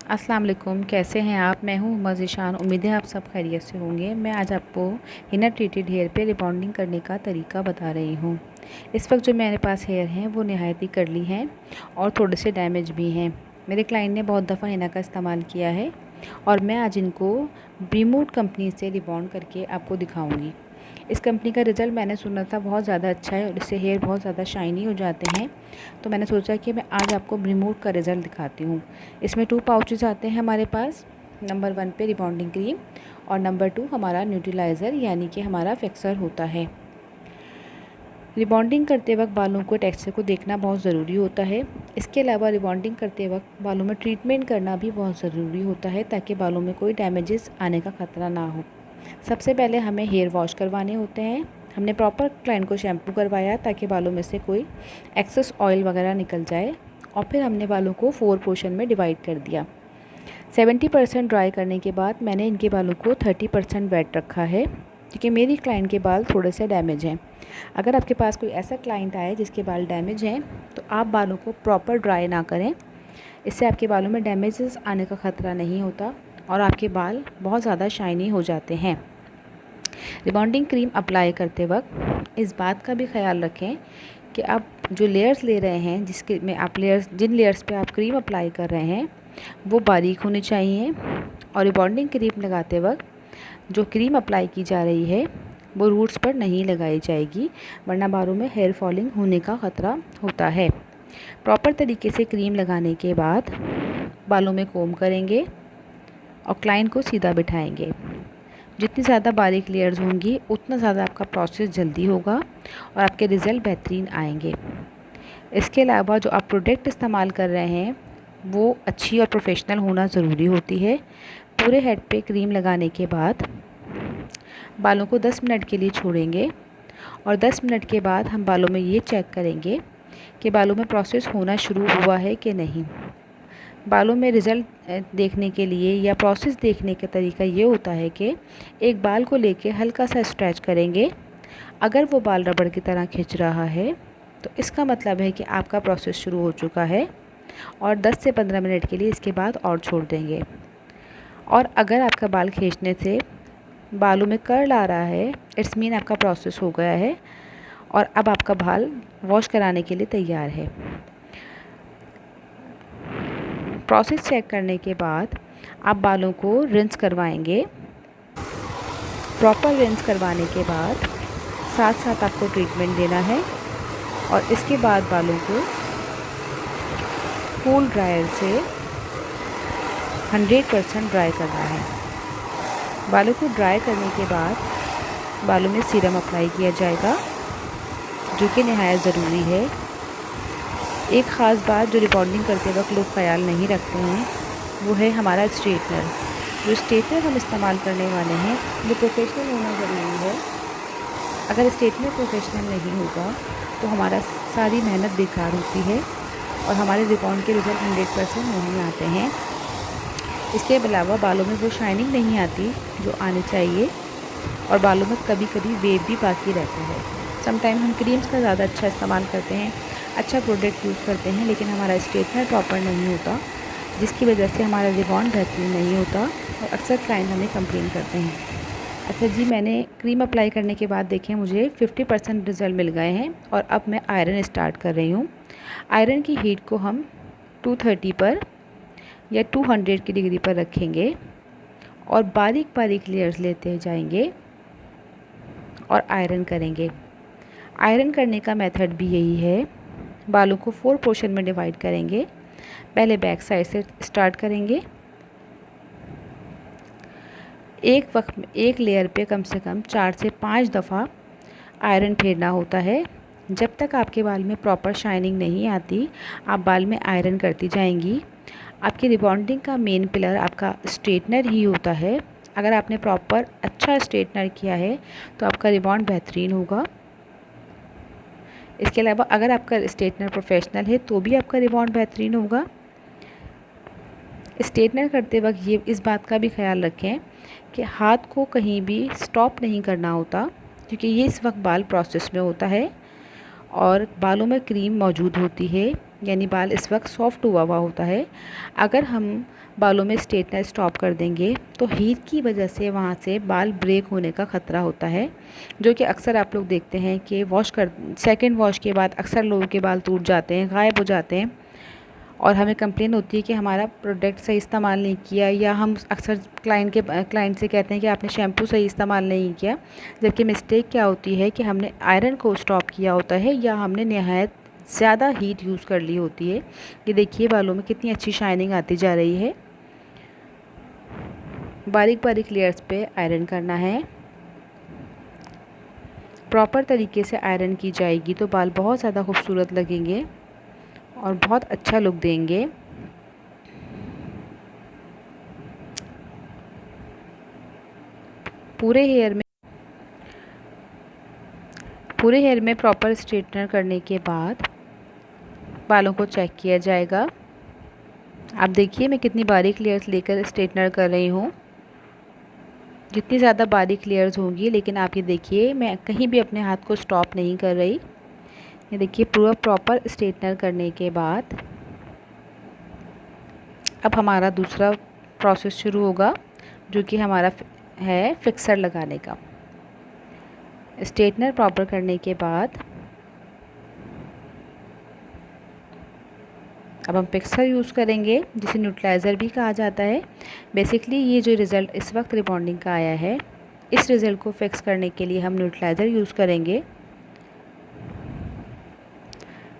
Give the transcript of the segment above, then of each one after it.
अस्सलाम वालेकुम, कैसे हैं आप। मैं हूं उमा ज़ीशान। उम्मीद है आप सब खैरियत से होंगे। मैं आज आपको हिना ट्रीटेड हेयर पे रिबॉन्डिंग करने का तरीका बता रही हूं। इस वक्त जो मेरे पास हेयर हैं वो नहायत ही कर्ली हैं और थोड़े से डैमेज भी हैं। मेरे क्लाइंट ने बहुत दफ़ा हिना का इस्तेमाल किया है और मैं आज इनको ब्रीमूड कंपनी से रिबॉन्ड करके आपको दिखाऊँगी। इस कंपनी का रिज़ल्ट मैंने सुना था बहुत ज़्यादा अच्छा है और इससे हेयर बहुत ज़्यादा शाइनी हो जाते हैं। तो मैंने सोचा कि मैं आज आपको रिमूव का रिज़ल्ट दिखाती हूँ। इसमें 2 पाउचेस आते हैं हमारे पास। नंबर 1 पे रिबॉन्डिंग क्रीम और नंबर 2 हमारा न्यूट्रलाइज़र यानी कि हमारा फिक्सर होता है। रिबॉन्डिंग करते वक्त बालों को टेक्सचर को देखना बहुत ज़रूरी होता है। इसके अलावा रिबॉन्डिंग करते वक्त बालों में ट्रीटमेंट करना भी बहुत ज़रूरी होता है ताकि बालों में कोई डैमेजेस आने का ख़तरा ना हो। सबसे पहले हमें हेयर वॉश करवाने होते हैं। हमने प्रॉपर क्लाइंट को शैम्पू करवाया ताकि बालों में से कोई एक्सेस ऑयल वगैरह निकल जाए और फिर हमने बालों को 4 पोर्शन में डिवाइड कर दिया। 70% ड्राई करने के बाद मैंने इनके बालों को 30% वेट रखा है क्योंकि मेरी क्लाइंट के बाल थोड़े से डैमेज हैं। अगर आपके पास कोई ऐसा क्लाइंट आए जिसके बाल डैमेज हैं तो आप बालों को प्रॉपर ड्राई ना करें। इससे आपके बालों में डैमेजेस आने का ख़तरा नहीं होता और आपके बाल बहुत ज़्यादा शाइनी हो जाते हैं। रिबॉन्डिंग क्रीम अप्लाई करते वक्त इस बात का भी ख्याल रखें कि आप जो लेयर्स ले रहे हैं जिसके में आप जिन लेयर्स पे आप क्रीम अप्लाई कर रहे हैं वो बारीक होनी चाहिए और रिबॉन्डिंग क्रीम लगाते वक्त जो क्रीम अप्लाई की जा रही है वो रूट्स पर नहीं लगाई जाएगी, वरना बालों में हेयर फॉलिंग होने का ख़तरा होता है। प्रॉपर तरीके से क्रीम लगाने के बाद बालों में कोम करेंगे और क्लाइंट को सीधा बिठाएंगे। जितनी ज़्यादा बारीक लेयर्स होंगी उतना ज़्यादा आपका प्रोसेस जल्दी होगा और आपके रिज़ल्ट बेहतरीन आएंगे। इसके अलावा जो आप प्रोडक्ट इस्तेमाल कर रहे हैं वो अच्छी और प्रोफेशनल होना ज़रूरी होती है। पूरे हेड पे क्रीम लगाने के बाद बालों को 10 मिनट के लिए छोड़ेंगे और 10 मिनट के बाद हम बालों में ये चेक करेंगे कि बालों में प्रोसेस होना शुरू हुआ है कि नहीं। बालों में रिज़ल्ट देखने के लिए या प्रोसेस देखने का तरीका ये होता है कि एक बाल को लेके हल्का सा स्ट्रेच करेंगे। अगर वो बाल रबड़ की तरह खिंच रहा है तो इसका मतलब है कि आपका प्रोसेस शुरू हो चुका है और 10 से 15 मिनट के लिए इसके बाद और छोड़ देंगे। और अगर आपका बाल खींचने से बालों में कर्ल आ रहा है इट्स मीन आपका प्रोसेस हो गया है और अब आपका बाल वॉश कराने के लिए तैयार है। प्रोसेस चेक करने के बाद आप बालों को रिंस करवाएंगे। प्रॉपर रिंस करवाने के बाद साथ साथ आपको ट्रीटमेंट देना है और इसके बाद बालों को कूल ड्रायर से 100% ड्राई करना है। बालों को ड्राई करने के बाद बालों में सीरम अप्लाई किया जाएगा जो कि नहायत ज़रूरी है। एक ख़ास बात जो रिबॉन्डिंग करते वक्त लोग ख्याल नहीं रखते हैं वो है हमारा स्ट्रेटनर। जो स्ट्रेटनर हम इस्तेमाल करने वाले हैं वो प्रोफेशनल होना ज़रूरी है। अगर स्ट्रेटनर प्रोफेशनल नहीं होगा तो हमारा सारी मेहनत बेकार होती है और हमारे रिबॉन्ड के रिज़ल्ट 100% नहीं आते हैं। इसके अलावा बालों में वो शाइनिंग नहीं आती जो आनी चाहिए और बालों में कभी कभी वेव भी बाकी रहता है। समटाइम हम क्रीम्स का ज़्यादा अच्छा इस्तेमाल करते हैं, अच्छा प्रोडक्ट यूज़ करते हैं, लेकिन हमारा स्ट्रेटनर प्रॉपर नहीं होता जिसकी वजह से हमारा रिबॉन्ड बेहतरीन नहीं होता और अक्सर क्लाइंट हमें कंप्लेन करते हैं। अच्छा जी, मैंने क्रीम अप्लाई करने के बाद देखें मुझे 50% रिज़ल्ट मिल गए हैं और अब मैं आयरन स्टार्ट कर रही हूँ। आयरन की हीट को हम 230 पर या 200 की डिग्री पर रखेंगे और बारीक बारीक लेयर्स लेते जाएंगे और आयरन करेंगे। आयरन करने का मेथड भी यही है। बालों को 4 पोर्शन में डिवाइड करेंगे। पहले बैक साइड से स्टार्ट करेंगे। एक वक्त में एक लेयर पे कम से कम 4 से 5 दफ़ा आयरन फेरना होता है। जब तक आपके बाल में प्रॉपर शाइनिंग नहीं आती आप बाल में आयरन करती जाएंगी। आपकी रिबॉन्डिंग का मेन पिलर आपका स्ट्रेटनर ही होता है। अगर आपने प्रॉपर अच्छा स्ट्रेटनर किया है तो आपका रिबॉन्ड बेहतरीन होगा। इसके अलावा अगर आपका स्ट्रेटनर प्रोफेशनल है तो भी आपका रिबॉन्ड बेहतरीन होगा। स्ट्रेटनर करते वक्त ये इस बात का भी ख्याल रखें कि हाथ को कहीं भी स्टॉप नहीं करना होता क्योंकि ये इस वक्त बाल प्रोसेस में होता है और बालों में क्रीम मौजूद होती है। यानी बाल इस वक्त सॉफ्ट हुआ हुआ होता है। अगर हम बालों में स्ट्रेटनर स्टॉप कर देंगे तो हीट की वजह से वहाँ से बाल ब्रेक होने का ख़तरा होता है, जो कि अक्सर आप लोग देखते हैं कि सेकंड वॉश के बाद अक्सर लोगों के बाल टूट जाते हैं, गायब हो जाते हैं और हमें कंप्लेन होती है कि हमारा प्रोडक्ट सही इस्तेमाल नहीं किया, या हम अक्सर क्लाइंट से कहते हैं कि आपने शैम्पू सही इस्तेमाल नहीं किया। जबकि मिस्टेक क्या होती है कि हमने आयरन को स्टॉप किया होता है या हमने नहायत ज़्यादा हीट यूज़ कर ली होती है। ये देखिए बालों में कितनी अच्छी शाइनिंग आती जा रही है। बारीक बारीक लेयर्स पे आयरन करना है। प्रॉपर तरीके से आयरन की जाएगी तो बाल बहुत ज़्यादा खूबसूरत लगेंगे और बहुत अच्छा लुक देंगे। पूरे हेयर में प्रॉपर स्ट्रेटनर करने के बाद बालों को चेक किया जाएगा। आप देखिए मैं कितनी बारीक लेयर्स लेकर स्ट्रेटनर कर रही हूँ। जितनी ज़्यादा बारीक लेयर्स होंगी, लेकिन आप ये देखिए मैं कहीं भी अपने हाथ को स्टॉप नहीं कर रही। ये देखिए पूरा प्रॉपर स्ट्रेटनर करने के बाद अब हमारा दूसरा प्रोसेस शुरू होगा, जो कि हमारा है फिक्सर लगाने का। स्ट्रेटनर प्रॉपर करने के बाद अब हम फिक्सर यूज़ करेंगे, जिसे न्यूट्रलाइज़र भी कहा जाता है। बेसिकली ये जो रिज़ल्ट इस वक्त रिबॉन्डिंग का आया है, इस रिज़ल्ट को फिक्स करने के लिए हम न्यूट्रलाइज़र यूज़ करेंगे,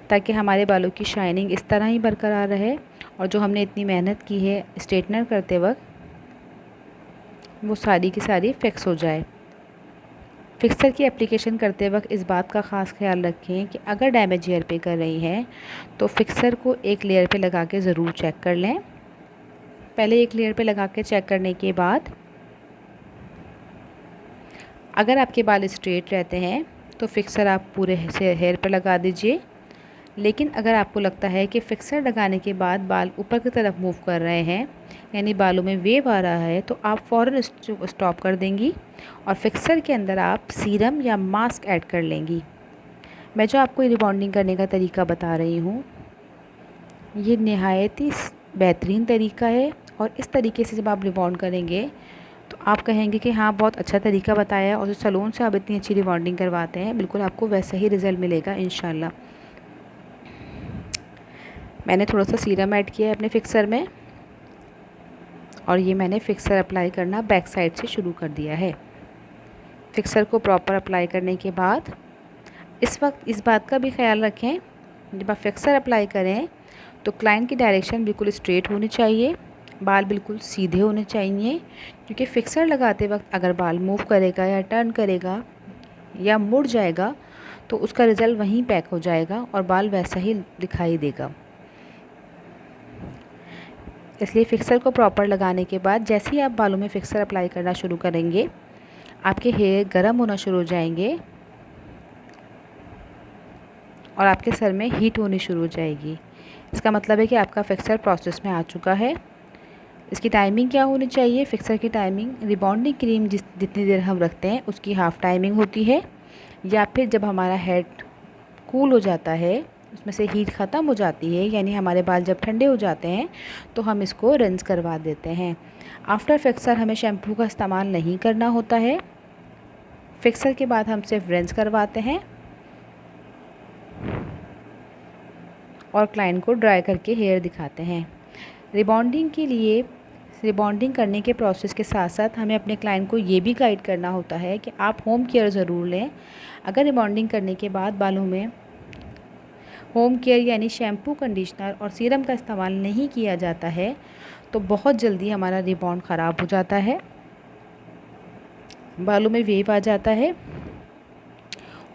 ताकि हमारे बालों की शाइनिंग इस तरह ही बरकरार रहे और जो हमने इतनी मेहनत की है स्ट्रेटनर करते वक्त, वो सारी की सारी फिक्स हो जाए। फिक्सर की एप्लीकेशन करते वक्त इस बात का ख़ास ख्याल रखें कि अगर डैमेज हेयर पे कर रही हैं तो फिक्सर को एक लेयर पे लगा के ज़रूर चेक कर लें। पहले एक लेयर पे लगा के चेक करने के बाद अगर आपके बाल स्ट्रेट रहते हैं तो फिक्सर आप पूरे हेयर पे लगा दीजिए। लेकिन अगर आपको लगता है कि फिक्सर लगाने के बाद बाल ऊपर की तरफ मूव कर रहे हैं, यानी बालों में वेव आ रहा है, तो आप फ़ौरन स्टॉप कर देंगी और फिक्सर के अंदर आप सीरम या मास्क ऐड कर लेंगी। मैं जो आपको रिबॉन्डिंग करने का तरीका बता रही हूँ, ये नहायत ही बेहतरीन तरीका है और इस तरीके से जब आप रिबॉन्ड करेंगे तो आप कहेंगे कि हाँ बहुत अच्छा तरीका बताया है, और जो सैलून से आप इतनी अच्छी रिबॉन्डिंग करवाते हैं बिल्कुल आपको वैसा ही रिज़ल्ट मिलेगा इंशाल्लाह। मैंने थोड़ा सा सीरम ऐड किया है अपने फिक्सर में और ये मैंने फिक्सर अप्लाई करना बैक साइड से शुरू कर दिया है। फिक्सर को प्रॉपर अप्लाई करने के बाद इस वक्त इस बात का भी ख्याल रखें, जब आप फिक्सर अप्लाई करें तो क्लाइंट की डायरेक्शन बिल्कुल स्ट्रेट होनी चाहिए, बाल बिल्कुल सीधे होने चाहिए, क्योंकि फिक्सर लगाते वक्त अगर बाल मूव करेगा या टर्न करेगा या मुड़ जाएगा तो उसका रिज़ल्ट वहीं पैक हो जाएगा और बाल वैसा ही दिखाई देगा। इसलिए फ़िक्सर को प्रॉपर लगाने के बाद जैसे ही आप बालों में फ़िक्सर अप्लाई करना शुरू करेंगे, आपके हेयर गर्म होना शुरू हो जाएंगे और आपके सर में हीट होनी शुरू हो जाएगी। इसका मतलब है कि आपका फ़िक्सर प्रोसेस में आ चुका है। इसकी टाइमिंग क्या होनी चाहिए? फ़िक्सर की टाइमिंग रिबॉन्डिंग क्रीम जितनी देर हम रखते हैं उसकी हाफ़ टाइमिंग होती है, या फिर जब हमारा हेड कूल हो जाता है, उसमें से हीट ख़त्म हो जाती है, यानी हमारे बाल जब ठंडे हो जाते हैं तो हम इसको रिंस करवा देते हैं। आफ्टर फिक्सर हमें शैम्पू का इस्तेमाल नहीं करना होता है। फिक्सर के बाद हम सिर्फ रिंस करवाते हैं और क्लाइंट को ड्राई करके हेयर दिखाते हैं। रिबॉन्डिंग करने के प्रोसेस के साथ साथ हमें अपने क्लाइंट को ये भी गाइड करना होता है कि आप होम केयर ज़रूर लें। अगर रिबॉन्डिंग करने के बाद बालों में होम केयर यानी शैम्पू, कंडीशनर और सीरम का इस्तेमाल नहीं किया जाता है तो बहुत जल्दी हमारा रिबॉन्ड ख़राब हो जाता है, बालों में वेव आ जाता है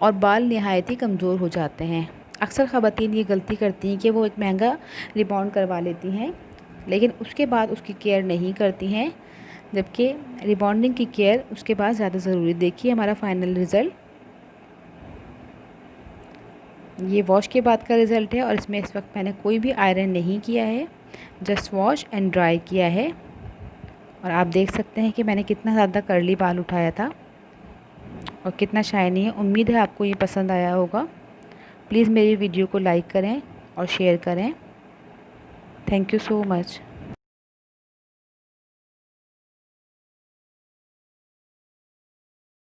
और बाल निहायत ही कमज़ोर हो जाते हैं। अक्सर ख़वातीन ये गलती करती हैं कि वो एक महंगा रिबॉन्ड करवा लेती हैं लेकिन उसके बाद उसकी केयर नहीं करती हैं, जबकि रिबॉन्डिंग की केयर उसके बाद ज़्यादा ज़रूरी। देखिए हमारा फाइनल रिज़ल्ट, ये वॉश के बाद का रिज़ल्ट है और इसमें इस वक्त मैंने कोई भी आयरन नहीं किया है, जस्ट वॉश एंड ड्राई किया है। और आप देख सकते हैं कि मैंने कितना ज़्यादा कर्ली बाल उठाया था और कितना शाइनी है। उम्मीद है आपको ये पसंद आया होगा। प्लीज़ मेरी वीडियो को लाइक करें और शेयर करें। Thank you so much.